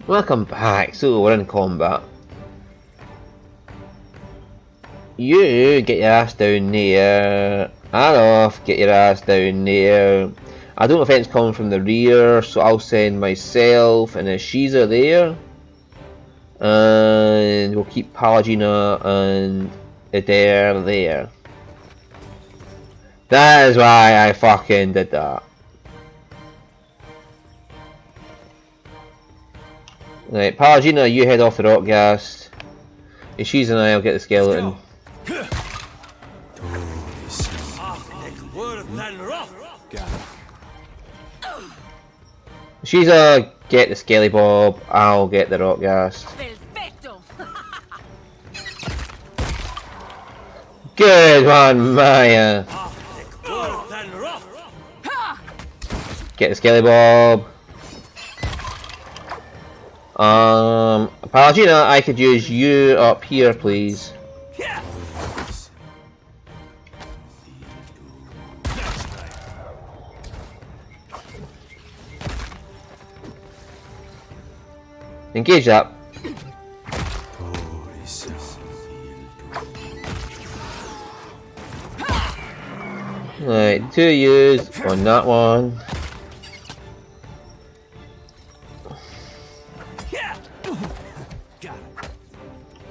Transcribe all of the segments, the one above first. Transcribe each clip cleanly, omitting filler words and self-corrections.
Welcome back. So we're in combat. You get your ass down there. Adolf, get your ass down there. I don't know if it's coming from the rear, so I'll send myself and Shiza there. And we'll keep Palagina and Adair there. That is why I fucking did that. Right, Palagina, you head off the rock gas. Ishiz and I'll get the skeleton. Ishiz, get the skelly bob. I'll get the rock gas. Good one, Maya. Get the skelly bob. Palagina, I could use you up here, please. Engage that. Right, 2 use on that one.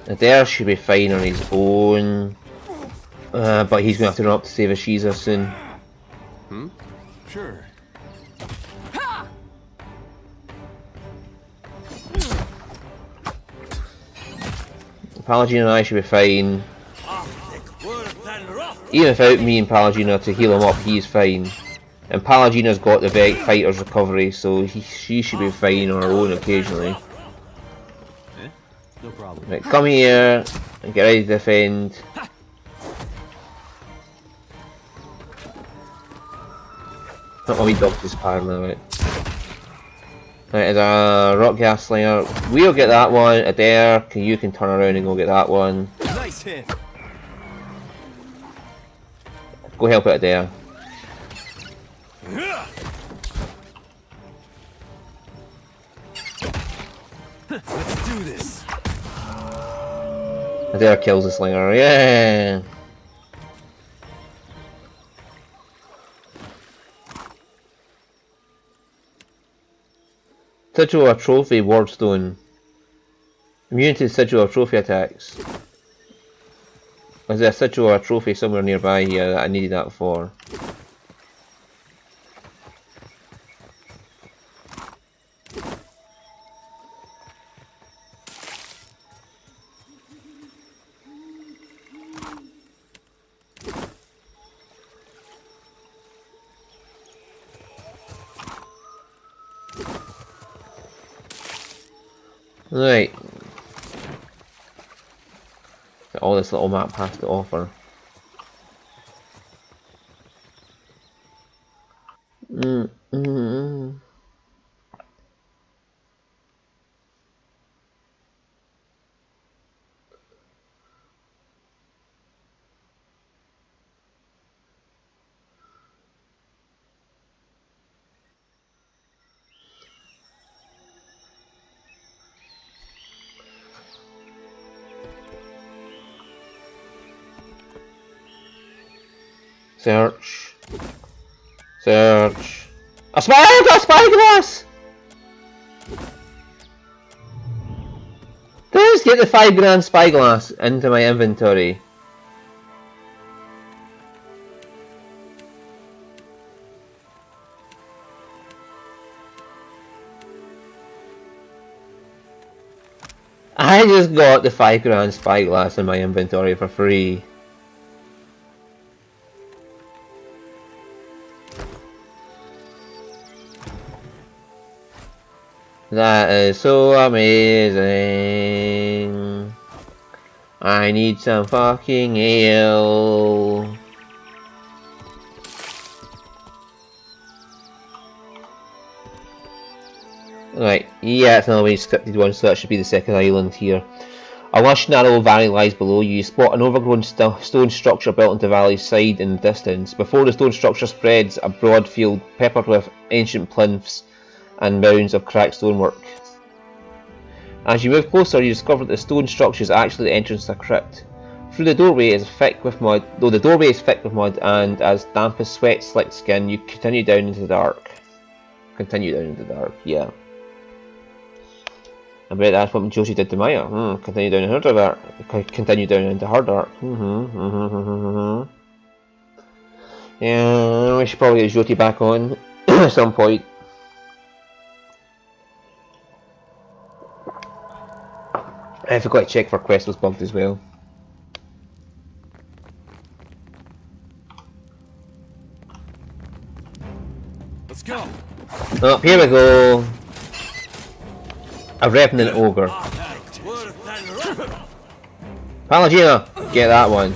Adair should be fine on his own, but he's going to have to run up to save Ashiza soon. Sure. Palagina and I should be fine. Even without me and Palagina to heal him up, he's fine. And Palagina's got the Vec Fighter's recovery, so she should be fine on her own occasionally. No problem. Right, come here and get ready to defend. Not my wee dog just paranoid. Right, there's a rock gas slinger. We'll get that one. Adair, you can turn around and go get that one. Nice hit. Go help it, Adair. Let's do this. Adair kills the slinger. Yeah. Sigil Trophy Wardstone. Immune to Sigil Trophy attacks. Is there a Sigil Trophy somewhere nearby here that I needed that for? Right. All this little map has to offer. Search. Search. A spyglass! Let's get the £5 spyglass into my inventory. I just got the £5 spyglass in my inventory for free. That is so amazing. I need some fucking ale. Right, yeah, it's another way scripted one, so that should be the second island here. A lush narrow valley lies below you. You spot an overgrown stone structure built into the valley's side in the distance. Before the stone structure spreads a broad field peppered with ancient plinths and mounds of cracked stonework. As you move closer, you discover that the stone structure is actually the entrance to a crypt. Through the doorway is thick with mud, though the doorway is thick with mud and as damp as sweat, slicked skin, you continue down into the dark. Yeah. I bet that's what Josie did to Maya. Continue down into her dark. Continue down into her dark. Yeah, we should probably get Jyoti back on at some point. I forgot to check for quest was bugged as well. Let's go. Oh, here we go. A revenant ogre. Palagina, get that one.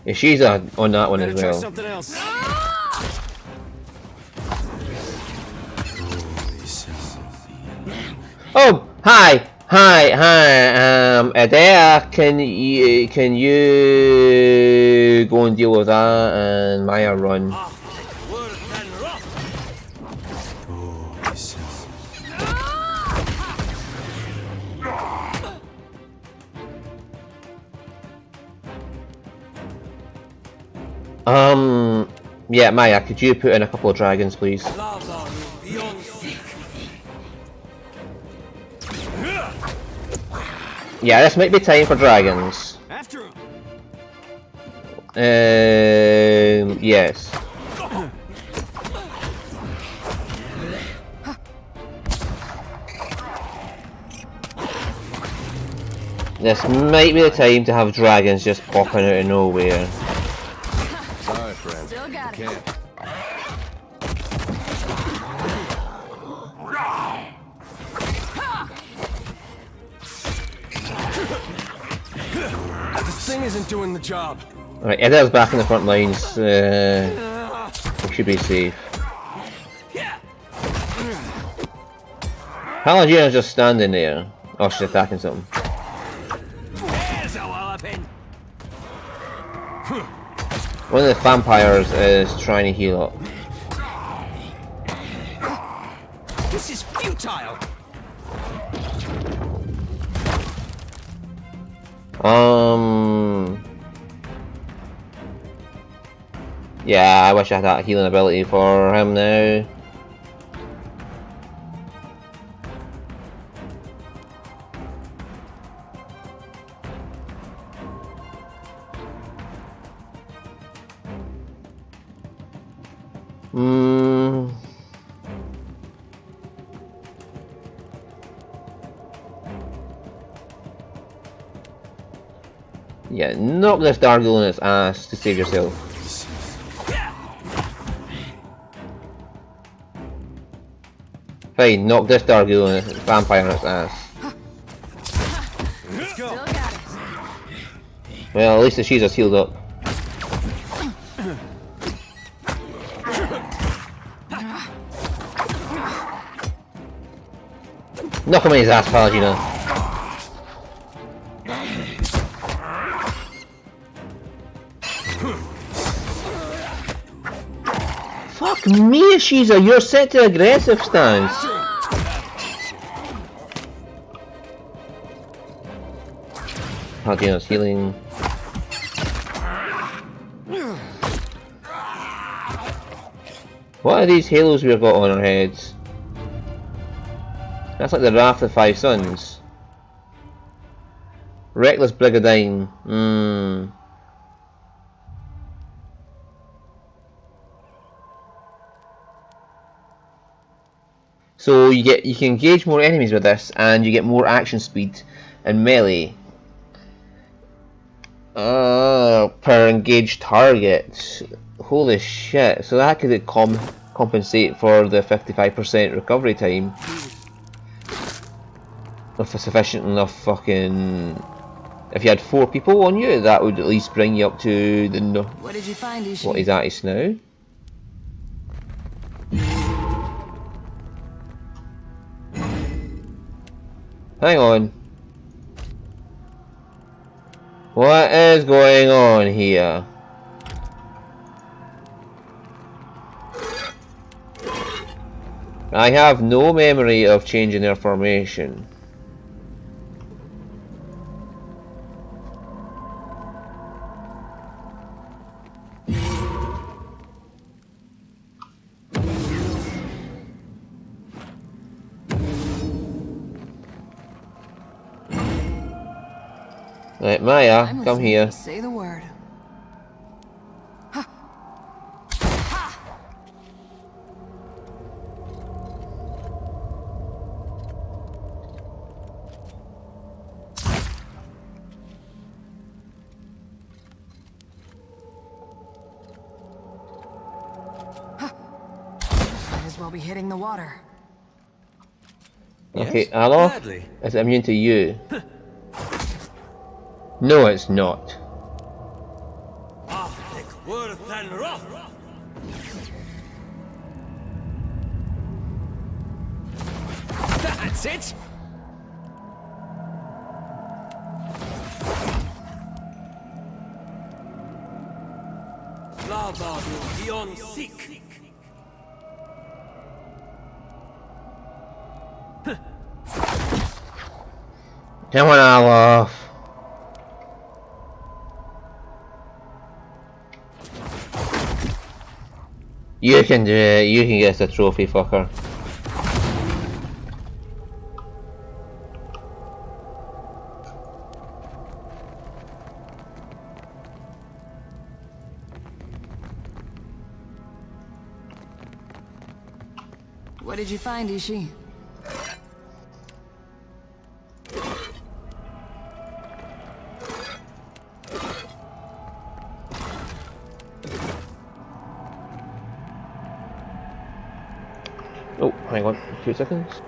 Yeah, she's on that one as Try well. something else. Oh, hi. Adea, can you go and deal with that and Maya run? Yeah, Maya, could you put in a couple of dragons, please? Yeah, this might be time for dragons. After him. Yes. This might be the time to have dragons just popping out of nowhere. Sorry, friend. Still got it. Can't. This thing isn't doing the job. Alright, Eda's back in the front lines. We should be safe. Palagina's just standing there. Oh, she's attacking something. One of the vampires is trying to heal up. This is futile. Yeah, I wish I had that healing ability for him now. Yeah, knock this Dargul in its ass to save yourself. Fine, knock this Dargul in its vampire in its ass. Let's go. Still got it. Well, at least the she's us healed up. Knock him in his ass, Palagina. Fuck me, Shiza, you're set to aggressive stance. Palagina's healing. What are these halos we've got on our heads? That's like the Wrath of the Five Sons. Reckless Brigandine. So you can engage more enemies with this, and you get more action speed and melee per engaged target. Holy shit! So that could compensate for the 55% recovery time. If a sufficient enough fucking. If you had 4 people on you, that would at least bring you up to the. What did you find, Ishi? What is that is now? Hang on. What is going on here? I have no memory of changing their formation. Right, Maya, I'm come listening. here. Say the word. Might as well be hitting the water. Okay, Yes? Alof, Gladly. it's immune to you. No, it's not. Worse than rough. That's it. Lava beyond seek. Come on, Alof. You can do it. You can get the trophy, fucker. What did you find, Ishi? Oh, hang on, 2 seconds.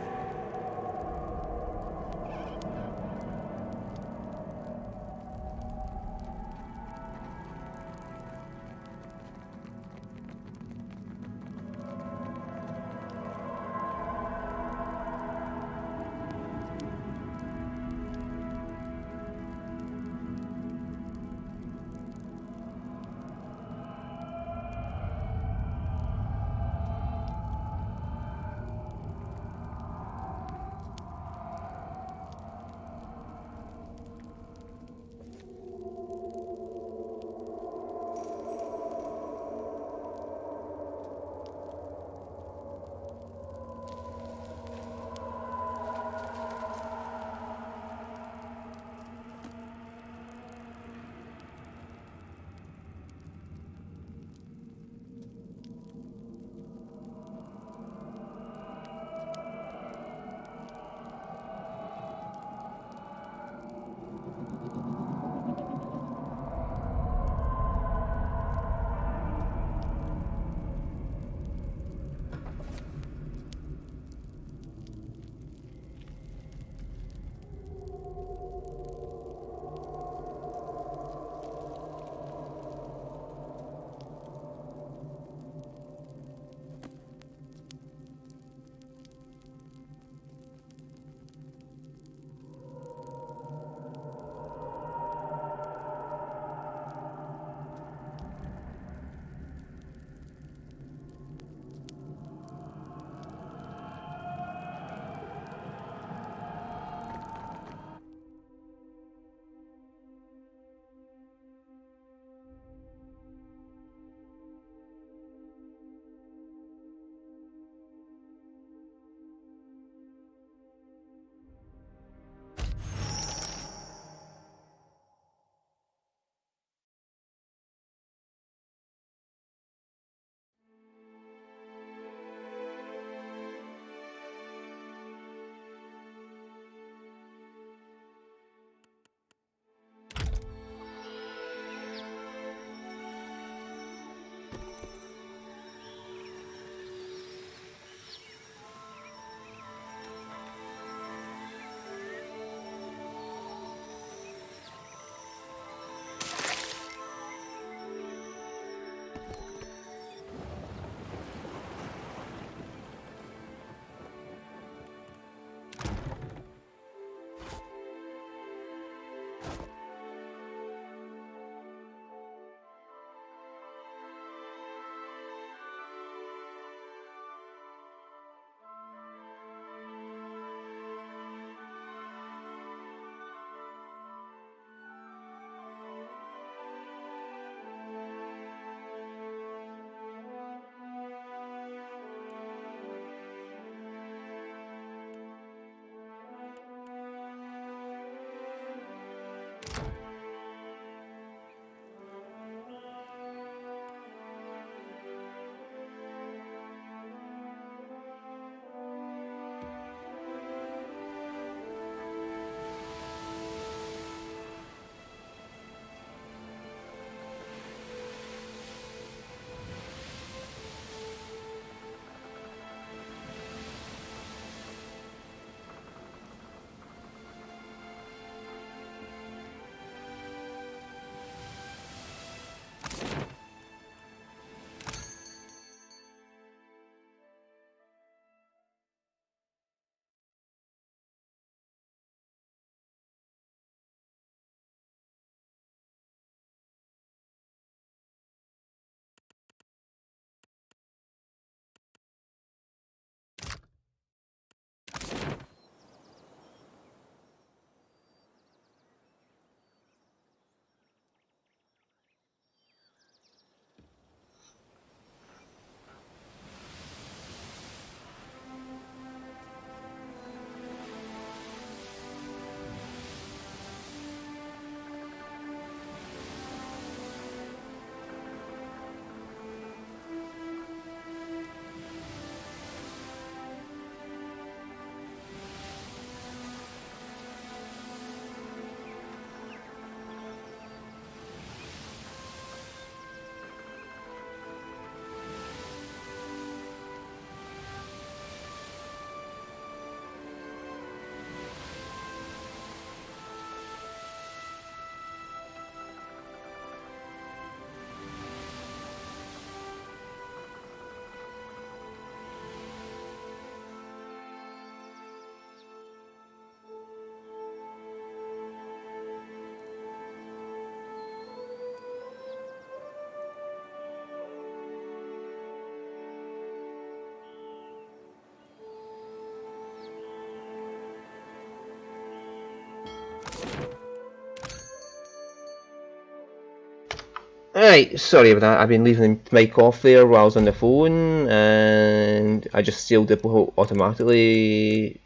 Right, sorry about that. I've been leaving the mic off there while I was on the phone, and I just sealed it automatically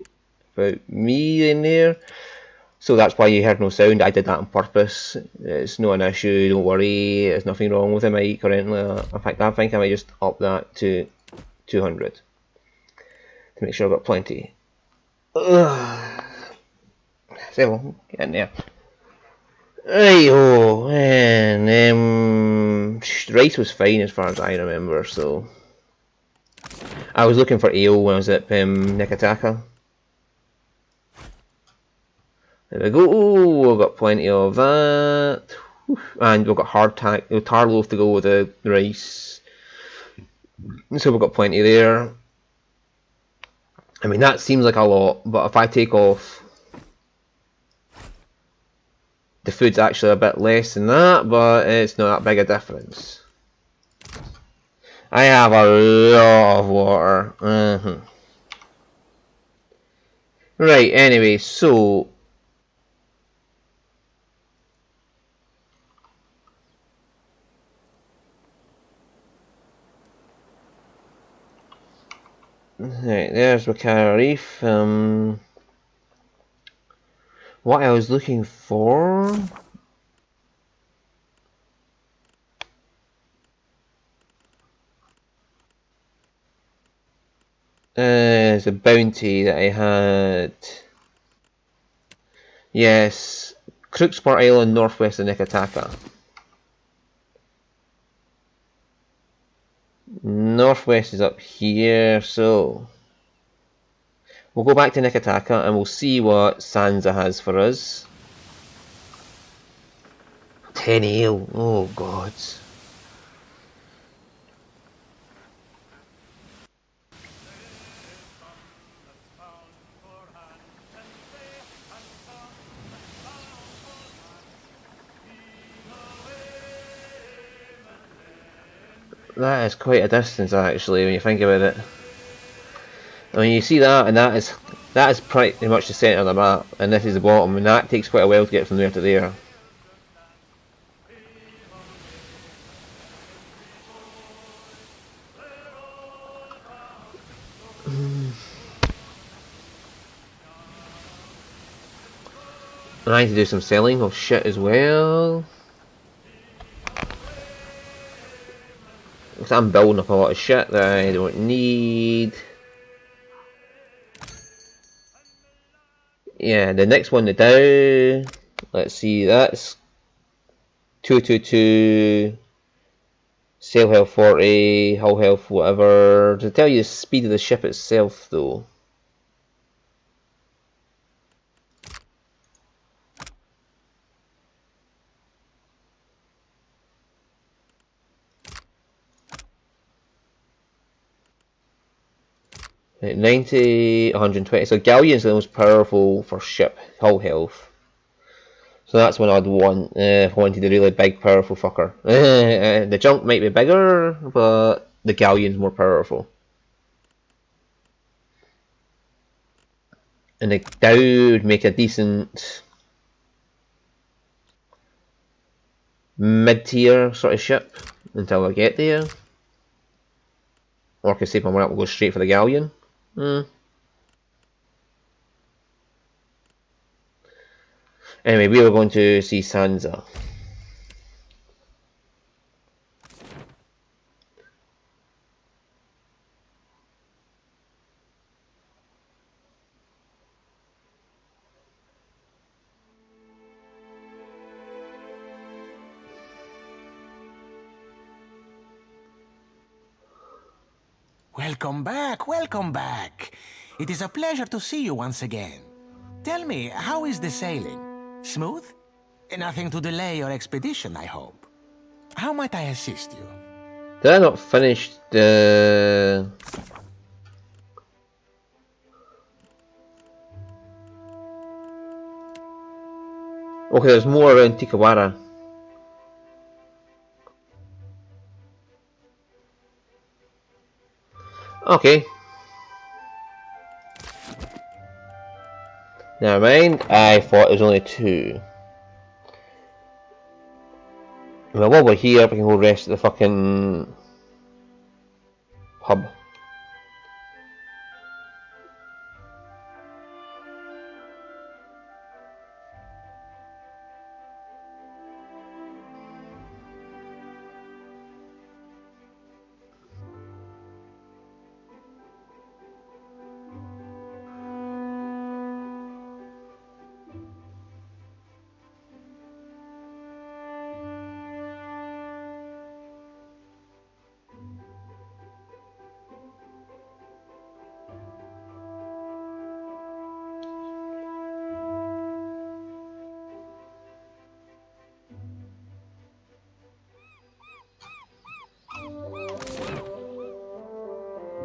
about me in there. So that's why you heard no sound. I did that on purpose. It's not an issue, don't worry. There's nothing wrong with the mic or anything like that. In fact, I think I might just up that to 200 to make sure I've got plenty. Ugh. So, getting there. Right-ho, and rice was fine as far as I remember, so I was looking for ale when I was at Nikataka. There we go, we've got plenty of that, and we've got tar loaf to go with the rice, so we've got plenty there. I mean, that seems like a lot, but if I take off the food's actually a bit less than that, but it's not that big a difference. I have a lot of water. Right, anyway, so right, there's Wakara Reef. What I was looking for is a bounty that I had. Yes, Crooksport Island, northwest of Nikataka. Northwest is up here, so we'll go back to Nikataka and we'll see what Sansa has for us. 10 ale, oh god. That is quite a distance actually when you think about it. I mean, you see that, and that is pretty much the centre of the map, and this is the bottom, and that takes quite a while to get from there to there. And I need to do some selling of shit as well. Because I'm building up a lot of shit that I don't need. Yeah, the next one to do. Let's see, that's 222. Sail health 40, hull health whatever. To tell you the speed of the ship itself though. Right, 90, 120. So galleon's the most powerful for ship hull health. So that's one I'd want if I wanted a really big powerful fucker. The junk might be bigger, but the galleon's more powerful. And the Dow would make a decent mid-tier sort of ship until I get there. Or I could save my money up and go straight for the galleon. Anyway, we were going to see Sansa. Welcome back, welcome back. It is a pleasure to see you once again. Tell me, how is the sailing? Smooth? Nothing to delay your expedition, I hope. How might I assist you? Did I not finish the... Okay, there's more around Tikawara. Okay. Never mind, I thought it was only 2. Well, while we're here, we can go rest at the fucking pub.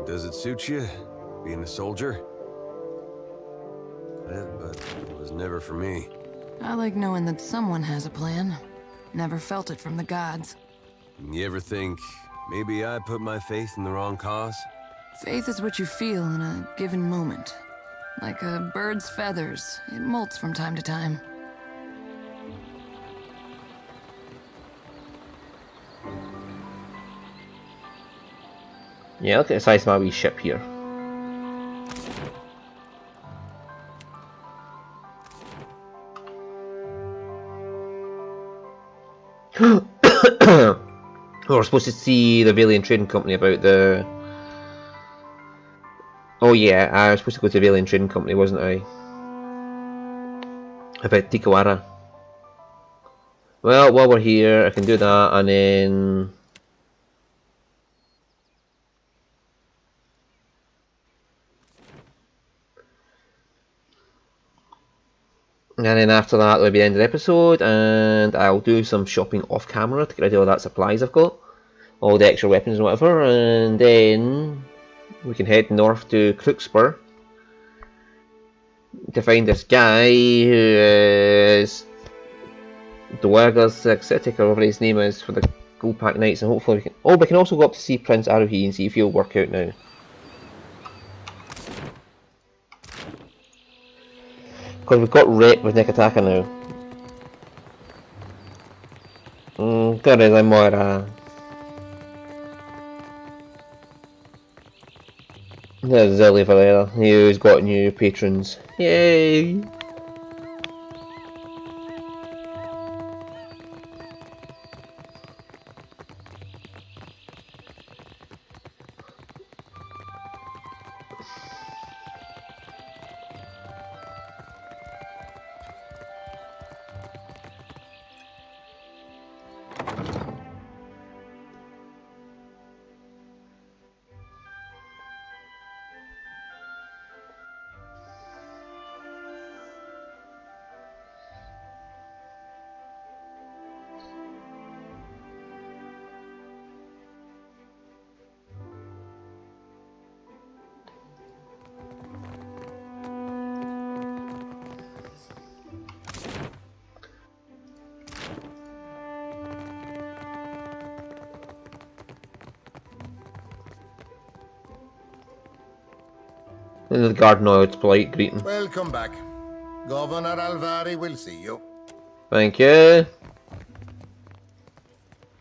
Does it suit you, being a soldier? But it was never for me. I like knowing that someone has a plan. Never felt it from the gods. You ever think, maybe I put my faith in the wrong cause? Faith is what you feel in a given moment. Like a bird's feathers, it molts from time to time. Yeah, look at the size of my wee ship here. We're supposed to see the Valiant Trading Company about the... Oh yeah, I was supposed to go to the Valiant Trading Company, wasn't I? About Tikawara. Well, while we're here, I can do that, and then... And then after that, will be the end of the episode, and I'll do some shopping off camera to get rid of all that supplies I've got, all the extra weapons and whatever, and then we can head north to Crookspur to find this guy who is Dwargas Exotic, or whatever his name is, for the Gold Pack Knights, and hopefully we can... Oh, we can also go up to see Prince Aruhi and see if he'll work out now. Because we've got Rep with Nekataka now. Caralho, Moira. There's Zilly Valera. He's got new patrons. Yay! And the guard nods, polite greeting. Welcome back. Governor Alvari will see you. Thank you.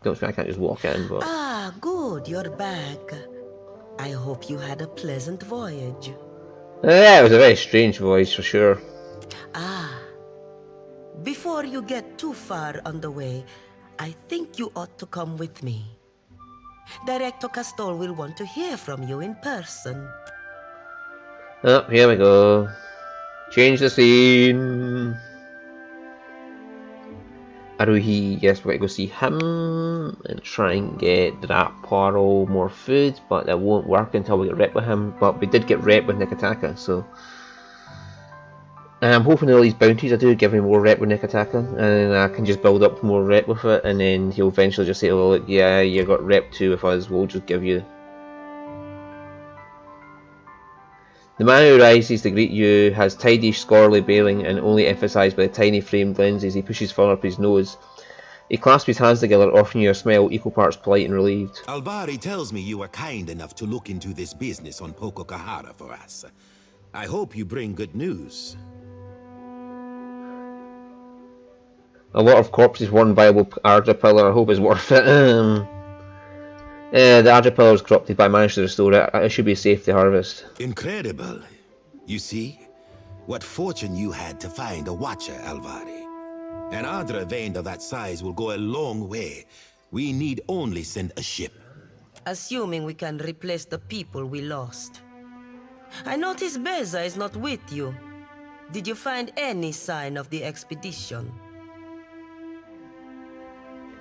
Don't think I can't just walk in, but... Ah, good, you're back. I hope you had a pleasant voyage. Yeah, it was a very strange voice, for sure. Ah, before you get too far on the way, I think you ought to come with me. Director Castol will want to hear from you in person. Oh, here we go. Change the scene. Aruhi, yes, we're going to go see him and try and get Draparo more food, but that won't work until we get rep with him. But we did get rep with Nikataka, so I'm hoping all these bounties I do give me more rep with Nikataka, and I can just build up more rep with it, and then he'll eventually just say, "Oh look, yeah, you got rep 2 with us. We'll just give you." The man who rises to greet you has tidy, scholarly bearing and only emphasised by the tiny framed lenses he pushes further up his nose. He clasps his hands together, offering you a smile equal parts polite and relieved. Alvari tells me you were kind enough to look into this business on Pococahara for us. I hope you bring good news. A lot of corpses, one viable Ardra pillar. I hope it's worth it. The Ardra pillar is corrupted, but I managed to restore it. It should be safe to harvest. Incredible. You see? What fortune you had to find a watcher, Alvari. An Ardra vein of that size will go a long way. We need only send a ship. Assuming we can replace the people we lost. I notice Beza is not with you. Did you find any sign of the expedition?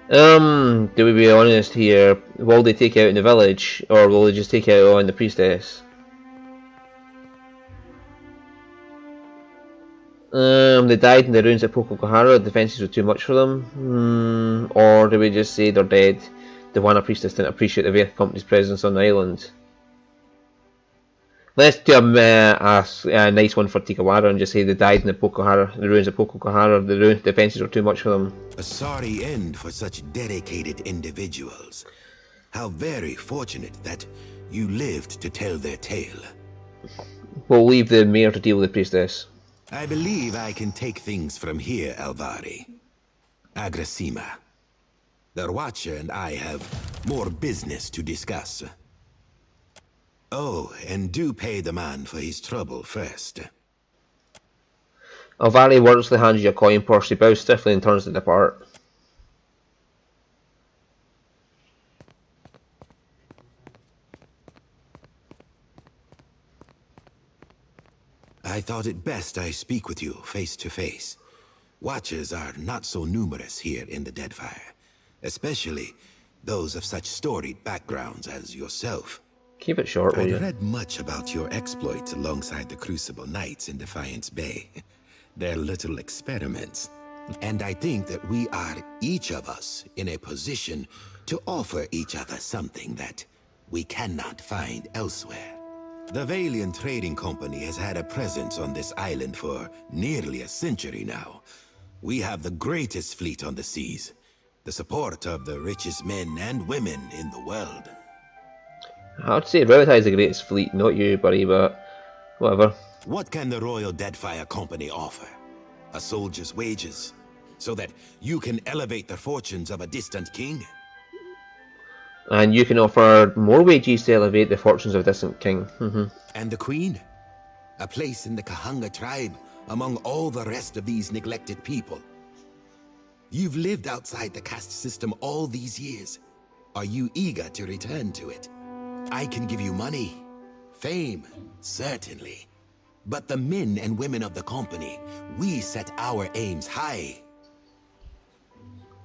To be honest here, will they take out in the village, or will they just take out on the priestess? They died in the ruins at Pococahara, the defences were too much for them. Or do we just say they're dead? The Wana priestess didn't appreciate the Vedic company's presence on the island. Let's do a nice one for Tikawara and just say they died in the ruins of Pococahara. The defences were too much for them. A sorry end for such dedicated individuals. How very fortunate that you lived to tell their tale. We'll leave the mayor to deal with the priestess. I believe I can take things from here, Alvari. Agrasima. The Watcher and I have more business to discuss. Oh, and do pay the man for his trouble first. Alvari wordlessly hands you a coin purse, he bows stiffly and turns to depart. I thought it best I speak with you face to face. Watchers are not so numerous here in the Deadfire, especially those of such storied backgrounds as yourself. Keep it short, will I've you? read much about your exploits alongside the Crucible Knights in Defiance Bay. They're little experiments. And I think that we are, each of us, in a position to offer each other something that we cannot find elsewhere. The Valiant Trading Company has had a presence on this island for nearly a century now. We have the greatest fleet on the seas, the support of the richest men and women in the world. I would say Revita is the greatest fleet, not you, buddy, but whatever. What can the Royal Deadfire Company offer? A soldier's wages, so that you can elevate the fortunes of a distant king? And you can offer more wages to elevate the fortunes of a distant king. And the Queen? A place in the Kahanga tribe among all the rest of these neglected people. You've lived outside the caste system all these years. Are you eager to return to it? I can give you money, fame, certainly. But the men and women of the company, we set our aims high.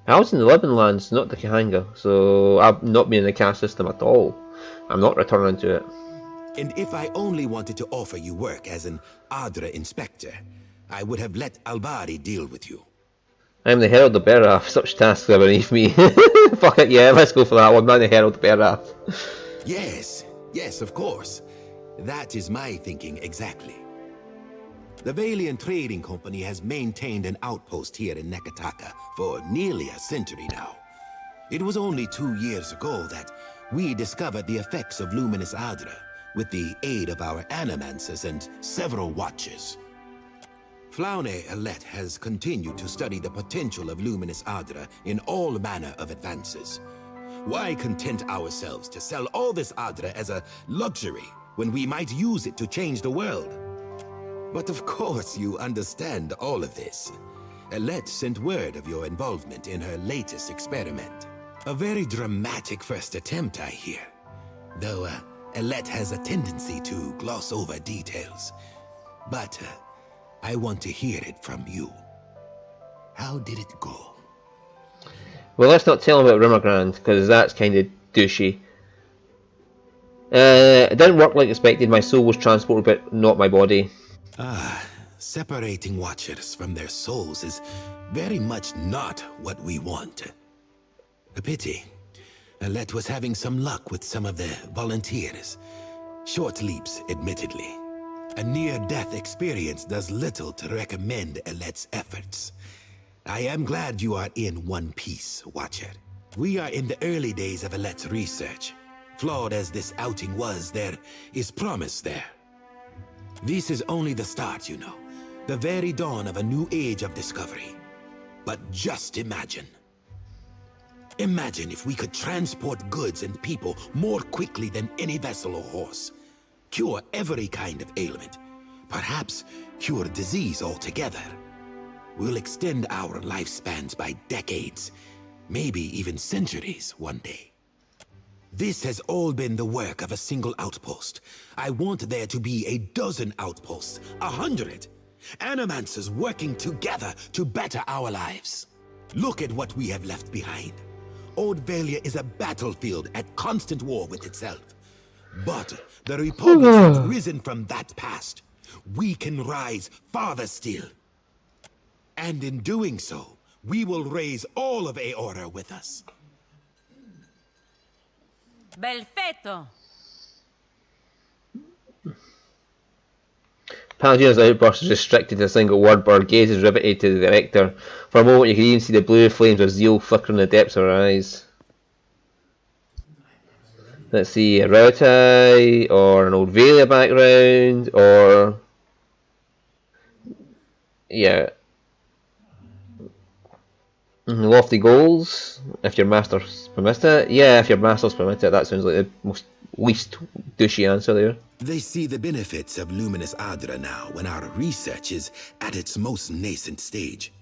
I was in the Lebanlands, not the Kahanga, so I've not been in the caste system at all. I'm not returning to it. And if I only wanted to offer you work as an Ardra inspector, I would have let Alvari deal with you. I'm the Herald of Beraf, such tasks are beneath me. Fuck it, yeah, let's go for that one. I'm the Herald of Beraf. Yes, yes, of course. That is my thinking exactly. The Valiant Trading Company has maintained an outpost here in Nekataka for nearly a century now. It was only 2 years ago that we discovered the effects of Luminous Ardra, with the aid of our animancers and several watchers. Flaune Alette has continued to study the potential of Luminous Adra in all manner of advances. Why content ourselves to sell all this Adra as a luxury when we might use it to change the world? But of course you understand all of this. Alette sent word of your involvement in her latest experiment. A very dramatic first attempt, I hear. Though Alette has a tendency to gloss over details. But I want to hear it from you. How did it go? Well, let's not tell him about Rimmergrand, because that's kind of douchey. It didn't work like expected. My soul was transported, but not my body. Separating watchers from their souls is very much not what we want. A pity. Alette was having some luck with some of the volunteers. Short leaps, admittedly. A near-death experience does little to recommend Alette's efforts. I am glad you are in one piece, Watcher. We are in the early days of Alette's research. Flawed as this outing was, there is promise there. This is only the start, you know. The very dawn of a new age of discovery. But just imagine. Imagine if we could transport goods and people more quickly than any vessel or horse. Cure every kind of ailment. Perhaps cure disease altogether. We'll extend our lifespans by decades, maybe even centuries one day. This has all been the work of a single outpost. I want there to be a dozen outposts, 100. Animancers working together to better our lives. Look at what we have left behind. Old Valia is a battlefield at constant war with itself. But the Republic has risen from that past. We can rise farther still. And in doing so, we will raise all of Aora with us. Belfetto! Palladino's outburst is restricted to a single word, but her gaze is riveted to the director. For a moment you can even see the blue flames of zeal flickering in the depths of her eyes. Let's see, a Rautai, or an old Valia background, or... yeah. Lofty goals, if your masters permit it. Yeah, if your masters permit it. That sounds like the most least douchey answer there. They see the benefits of Luminous Adra now when our research is at its most nascent stage.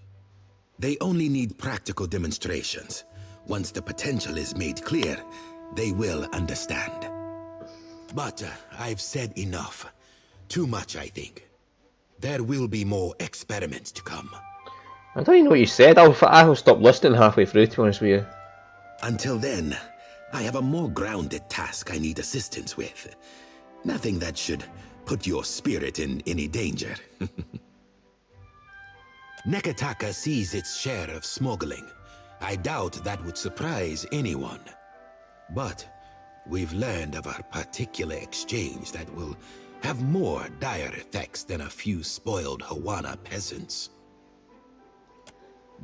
They only need practical demonstrations. Once the potential is made clear, they will understand. But I've said enough. Too much, I think. There will be more experiments to come. I don't even know what you said. I'll stop listening halfway through, to be honest with you. Until then, I have a more grounded task I need assistance with. Nothing that should put your spirit in any danger. Nekataka sees its share of smuggling. I doubt that would surprise anyone. But we've learned of a particular exchange that will have more dire effects than a few spoiled Hawana peasants.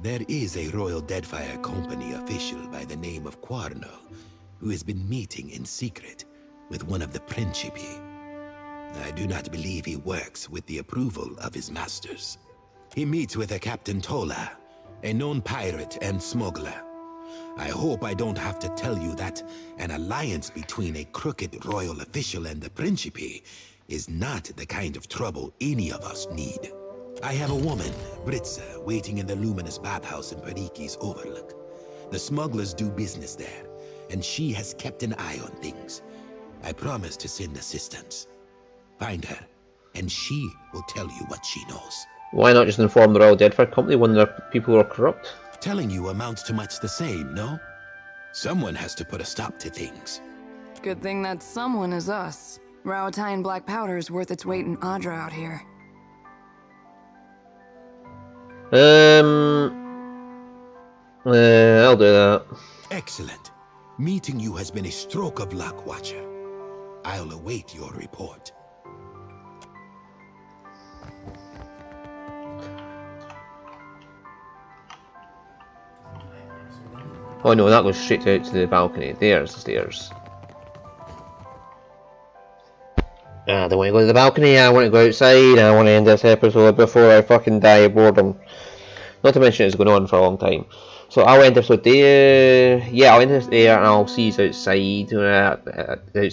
There is a Royal Deadfire Company official by the name of Quarno who has been meeting in secret with one of the Principi. I do not believe he works with the approval of his masters. He meets with a Captain Tola, a known pirate and smuggler. I hope I don't have to tell you that an alliance between a crooked royal official and the Principi is not the kind of trouble any of us need. I have a woman, Britza, waiting in the luminous bathhouse in Periki's Overlook. The smugglers do business there, and she has kept an eye on things. I promise to send assistance. Find her, and she will tell you what she knows. Why not just inform the Royal Deadfire Company when their people are corrupt? Telling you amounts to much the same, no? Someone has to put a stop to things. Good thing that someone is us. Rautai black powder is worth its weight in Adra out here. I'll do that. Excellent. Meeting you has been a stroke of luck, Watcher. I'll await your report. Oh no, that goes straight out to the balcony. There's the stairs. I don't want to go to the balcony, I want to go outside, I want to end this episode before I fucking die of boredom. Not to mention it's going on for a long time. So I'll end episode there. Yeah, I'll end this there and I'll see you outside.